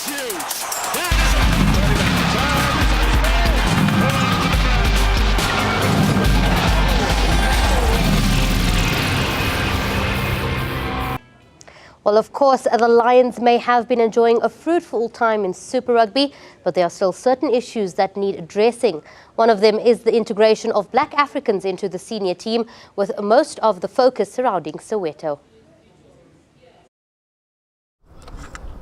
That's huge. That is Well, of course, the Lions may have been enjoying a fruitful time in Super Rugby, but there are still certain issues that need addressing. One of them is the integration of Black Africans into the senior team, with most of the focus surrounding Soweto.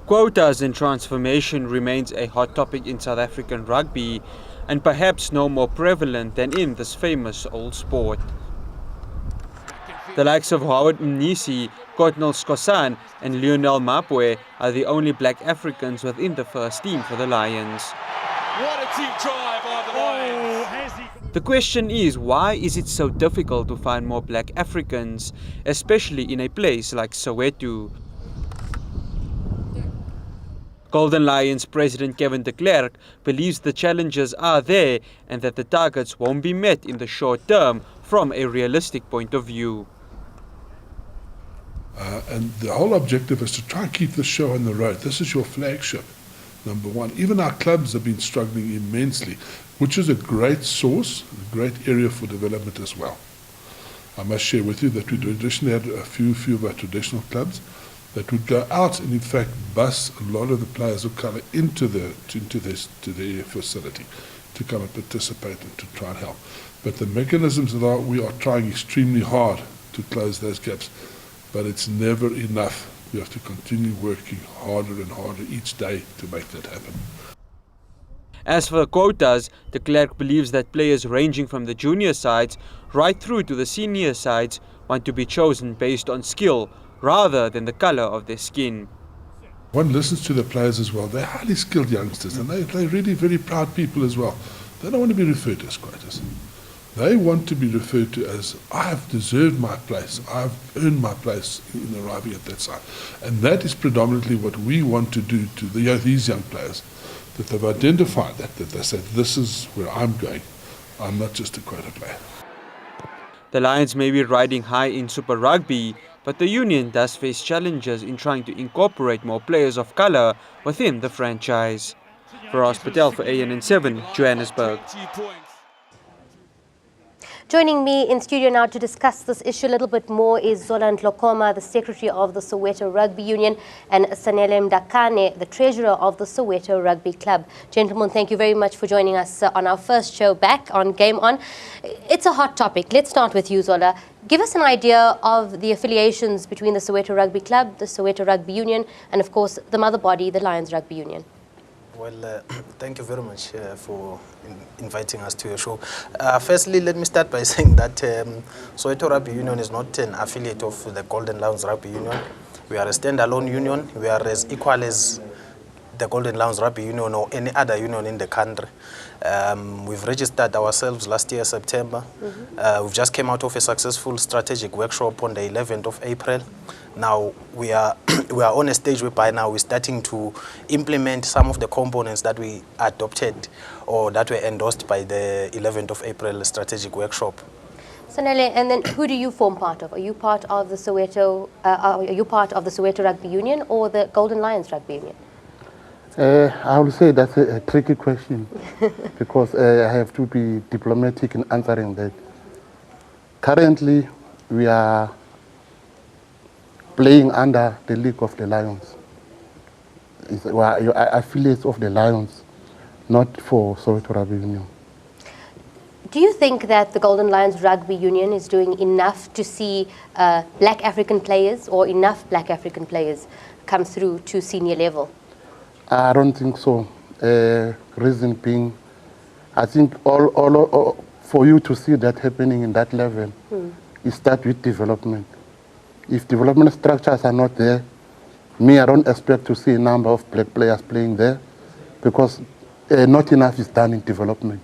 Quotas and transformation remains a hot topic in South African rugby, and perhaps no more prevalent than in this famous old sport. The likes of Howard Mnisi, Kotnel Skosan and Lionel Mapwe are the only Black Africans within the first team for the Lions. what a deep drive by the Lions. The question is, why is it so difficult to find more Black Africans, especially in a place like Soweto? Golden Lions President Kevin de Klerk believes the challenges are there and that the targets won't be met in the short term from a realistic point of view. And the whole objective is to try and keep the show on the road. This is your flagship, number one. Even our clubs have been struggling immensely, which is a great source, a great area for development as well. I must share with you that we traditionally had a few of our traditional clubs that would go out and in fact bus a lot of the players of colour into their facility to come and participate and to try and help. But the mechanisms that we are trying extremely hard to close those gaps, but it's never enough. We have to continue working harder and harder each day to make that happen. As for quotas, de Klerk believes that players ranging from the junior sides right through to the senior sides want to be chosen based on skill rather than the colour of their skin. One listens to the players as well. They're highly skilled youngsters and they're really very proud people as well. They don't want to be referred to as quotas. They want to be referred to as, I've deserved my place, I've earned my place in arriving at that side. And that is predominantly what we want to do to these young players, that they've identified that they said, this is where I'm going. I'm not just a quota player. The Lions may be riding high in Super Rugby, but the union does face challenges in trying to incorporate more players of colour within the franchise. Faraz Patel for ANN7, Johannesburg. Joining me in studio now to discuss this issue a little bit more is Zola Ntlokoma, the Secretary of the Soweto Rugby Union, and Sanele Mdakane, the Treasurer of the Soweto Rugby Club. Gentlemen, thank you very much for joining us on our first show back on Game On. It's a hot topic. Let's start with you, Zola. Give us an idea of the affiliations between the Soweto Rugby Club, the Soweto Rugby Union, and of course the mother body, the Lions Rugby Union. Well, thank you very much for inviting us to your show. Firstly, let me start by saying that Soweto Rugby Union is not an affiliate of the Golden Lions Rugby Union. We are a standalone union. We are as equal as the Golden Lions Rugby Union or any other union in the country. We've registered ourselves last year, September. We've just came out of a successful strategic workshop on the 11th of April. Now we are on a stage whereby now we're starting to implement some of the components that we adopted or that were endorsed by the 11th of April strategic workshop. Sanele, and then who do you form part of? Are you part of the Soweto? Are you part of the Soweto Rugby Union or the Golden Lions Rugby Union? I would say that's a tricky question because I have to be diplomatic in answering that. Currently, we are playing under the League of the Lions. We are affiliates of the Lions, not for Soweto Rugby Union. Do you think that the Golden Lions Rugby Union is doing enough to see Black African players or enough Black African players come through to senior level? I don't think so. Reason being, I think all for you to see that happening in that level, it starts with development. If development structures are not there, I don't expect to see a number of Black players playing there because not enough is done in development.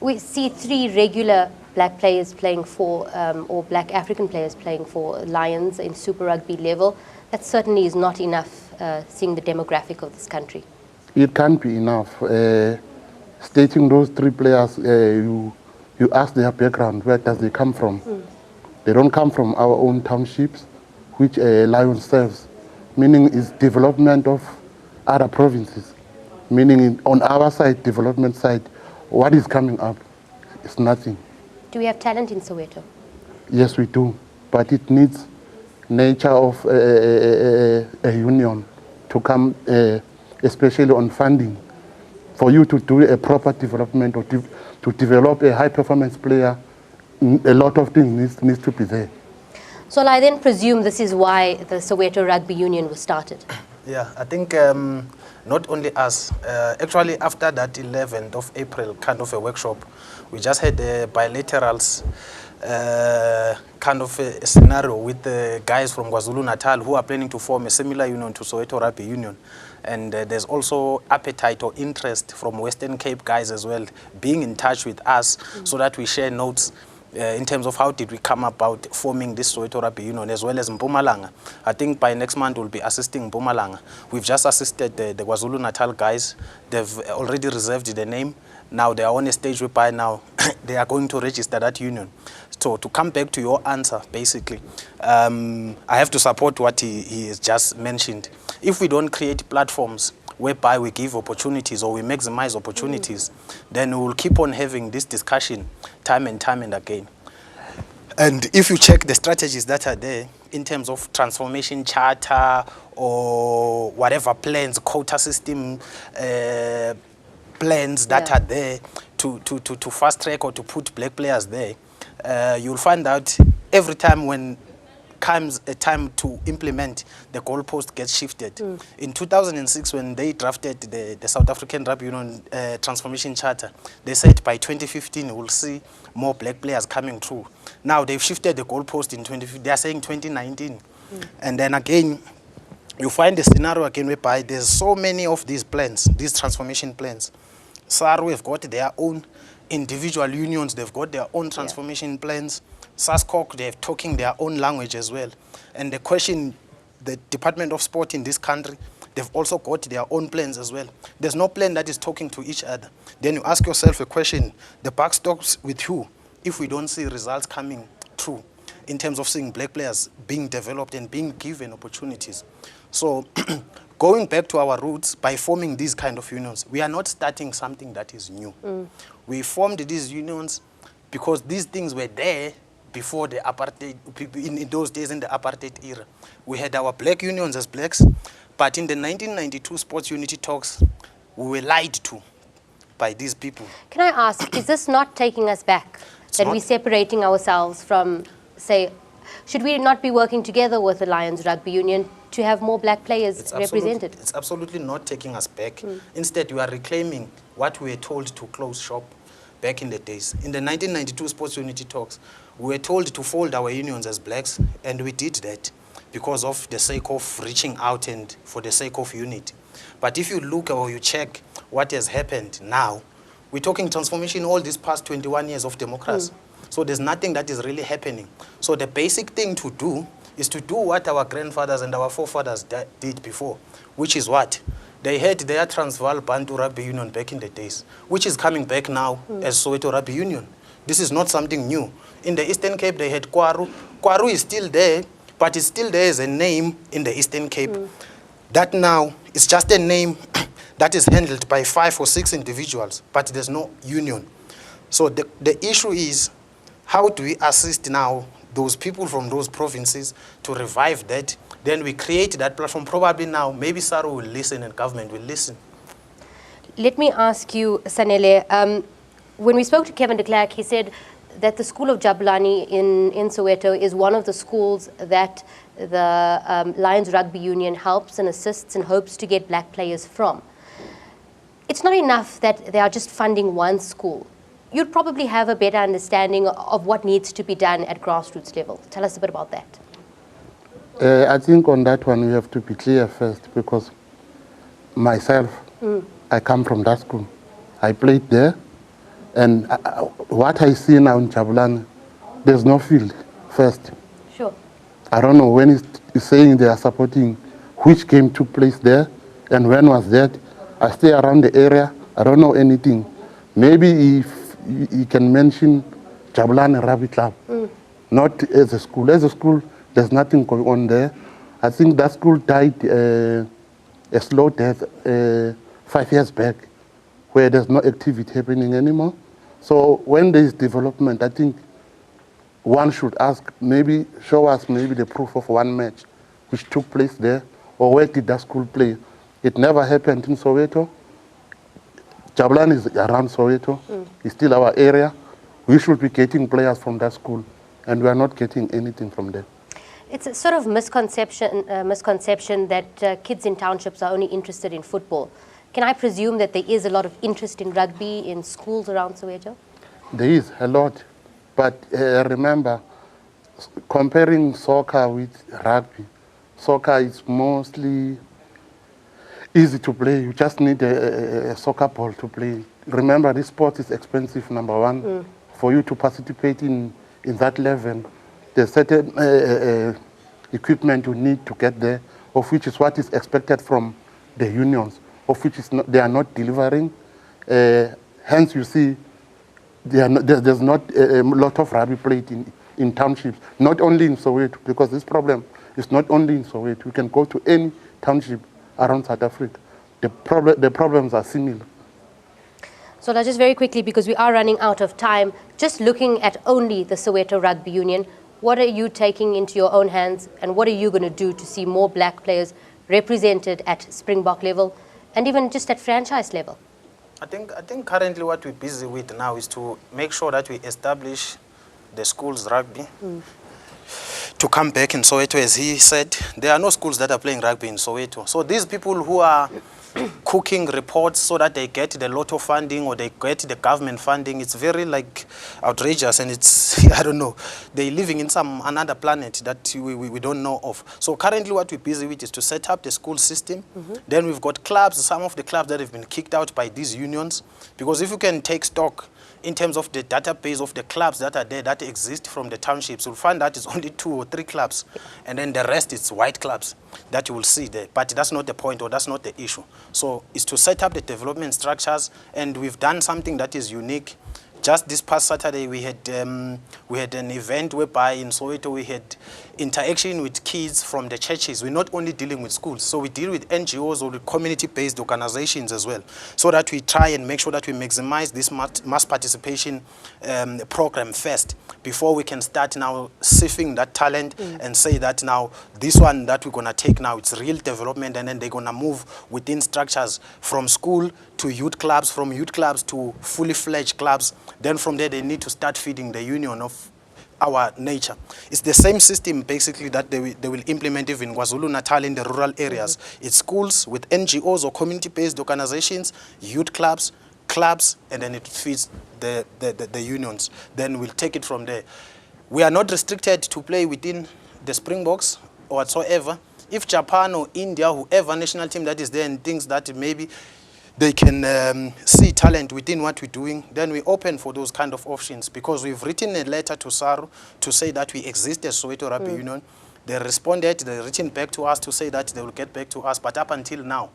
We see 3 regular Black players playing for, or Black African players playing for Lions in Super Rugby level. That certainly is not enough, seeing the demographic of this country. It can't be enough. Stating those 3 players, you ask their background, where does they come from? They don't come from our own townships, which Lions serves, meaning it's development of other provinces, meaning on our side, development side, what is coming up is nothing. Do we have talent in Soweto? Yes, we do, but it needs nature of a union to come, especially on funding, for you to do a proper development or to develop a high-performance player. A lot of things needs to be there. So I then presume this is why the Soweto Rugby Union was started. Yeah, I think not only us. Actually, after that 11th of April kind of a workshop, we just had bilaterals kind of a scenario with the guys from KwaZulu-Natal who are planning to form a similar union to Soweto Rugby Union. And there's also appetite or interest from Western Cape guys as well, being in touch with us so that we share notes in terms of how did we come about forming this Soweto Rugby Union, as well as Mpumalanga. I think by next month we'll be assisting Mpumalanga. We've just assisted the KwaZulu-Natal guys. They've already reserved the name. Now they are on a stage whereby now they are going to register that union. So to come back to your answer, basically, I have to support what he has just mentioned. If we don't create platforms whereby we give opportunities or we maximize opportunities, then we will keep on having this discussion time and again. And if you check the strategies that are there in terms of transformation charter or whatever plans, quota system plans that are there to fast track or to put black players there, you'll find out every time when comes a time to implement, the goalpost gets shifted. In 2006, when they drafted the South African Rugby Union Transformation Charter, they said by 2015 we'll see more black players coming through. Now they've shifted the goalpost in 2015. They are saying 2019. And then again, you find the scenario again whereby there's so many of these plans, these transformation plans. SARU have got their own individual unions, they've got their own transformation plans. SASCOC, they're talking their own language as well. And the question, the Department of Sport in this country, they've also got their own plans as well. There's no plan that is talking to each other. Then you ask yourself a question, the buck stops with who if we don't see results coming through in terms of seeing black players being developed and being given opportunities. So going back to our roots, by forming these kind of unions, we are not starting something that is new. We formed these unions because these things were there before the apartheid, in those days in the apartheid era. We had our black unions as blacks, but in the 1992 sports unity talks, we were lied to by these people. Can I ask, is this not taking us back? That we're separating ourselves from, say, should we not be working together with the Lions Rugby Union to have more black players represented? It's absolutely not taking us back. Instead, we are reclaiming what we were told to close shop back in the days. In the 1992 sports unity talks, we were told to fold our unions as blacks, and we did that because of the sake of reaching out and for the sake of unity. But if you look or you check what has happened now, we're talking transformation all these past 21 years of democracy. So there's nothing that is really happening. So the basic thing to do is to do what our grandfathers and our forefathers did before, which is what? They had their Transvaal Bantu Rugby Union back in the days, which is coming back now as Soweto Rugby Union. This is not something new. In the Eastern Cape, they had Kwaru. Kwaru is still there, but it's still there as a name in the Eastern Cape. That now is just a name that is handled by 5 or 6 individuals, but there's no union. So the issue is, how do we assist now those people from those provinces to revive that? Then we create that platform. Probably now, maybe SARU will listen and government will listen. Let me ask you, Sanele, when we spoke to Kevin de Klerk, he said that the School of Jabulani in Soweto is one of the schools that the Lions Rugby Union helps and assists and hopes to get black players from. It's not enough that they are just funding one school. You'd probably have a better understanding of what needs to be done at grassroots level. Tell us a bit about that. I think on that one we have to be clear first, because myself, I come from that school. I played there, and what I see now in Jabulani, there's no field first. Sure. I don't know when he's saying they are supporting, which game took place there, and when was that. I stay around the area, I don't know anything. Maybe if you can mention Jabulani Rugby Club, not as a school. As a school, there's nothing going on there. I think that school died a slow death 5 years back, where there's no activity happening anymore. So when there is development, I think one should ask, maybe show us maybe the proof of one match which took place there, or where did that school play? It never happened in Soweto. Jablan is around Soweto. It's still our area. We should be getting players from that school, and we are not getting anything from them. It's a sort of misconception that kids in townships are only interested in football. Can I presume that there is a lot of interest in rugby in schools around Soweto? There is a lot, but remember, comparing soccer with rugby, soccer is mostly easy to play. You just need a soccer ball to play. Remember, this sport is expensive, number one. For you to participate in that level, there's certain equipment you need to get there, of which is what is expected from the unions, of which is not, they are not delivering. Hence, you see, there's not a lot of rugby played in townships, not only in Soweto, because this problem is not only in Soweto. You can go to any township around South Africa. The problems are similar. So now just very quickly, because we are running out of time, just looking at only the Soweto Rugby Union, what are you taking into your own hands, and what are you going to do to see more black players represented at Springbok level and even just at franchise level? I think currently what we're busy with now is to make sure that we establish the schools rugby to come back in Soweto. As he said, there are no schools that are playing rugby in Soweto. So these people who are cooking reports so that they get the lotto funding or they get the government funding, it's very like outrageous, and it's I don't know, they're living in another planet that we don't know of. So currently what we're busy with is to set up the school system. Then we've got clubs, some of the clubs that have been kicked out by these unions, because if you can take stock in terms of the database of the clubs that are there that exist from the townships, you'll find that it's only 2 or 3 clubs, and then the rest is white clubs that you will see there. But that's not the point, or that's not the issue. So it's to set up the development structures, and we've done something that is unique. Just this past Saturday, we had an event whereby in Soweto we had interaction with kids from the churches. We're not only dealing with schools, so we deal with NGOs or with community-based organizations as well, so that we try and make sure that we maximize this mass participation program first, before we can start now sifting that talent and say that now this one that we're going to take now, it's real development, and then they're going to move within structures from school to youth clubs, from youth clubs to fully fledged clubs. Then from there, they need to start feeding the union of our nature. It's the same system basically that they will implement even in KwaZulu-Natal in the rural areas. It's schools with NGOs or community-based organizations, youth clubs, and then it feeds the unions. Then we'll take it from there. We are not restricted to play within the Springboks or whatsoever. If Japan or India, whoever national team that is there and thinks that maybe they can see talent within what we're doing, then we open for those kind of options, because we've written a letter to SARU to say that we exist as Soweto Rugby Union. They responded, they've written back to us to say that they will get back to us, but up until now,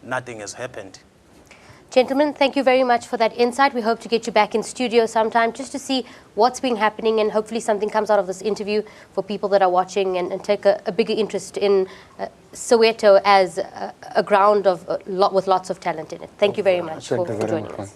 nothing has happened. Gentlemen, thank you very much for that insight. We hope to get you back in studio sometime just to see what's been happening, and hopefully something comes out of this interview for people that are watching and take a bigger interest in Soweto as a ground with lots of talent in it. Thank you very much for joining us.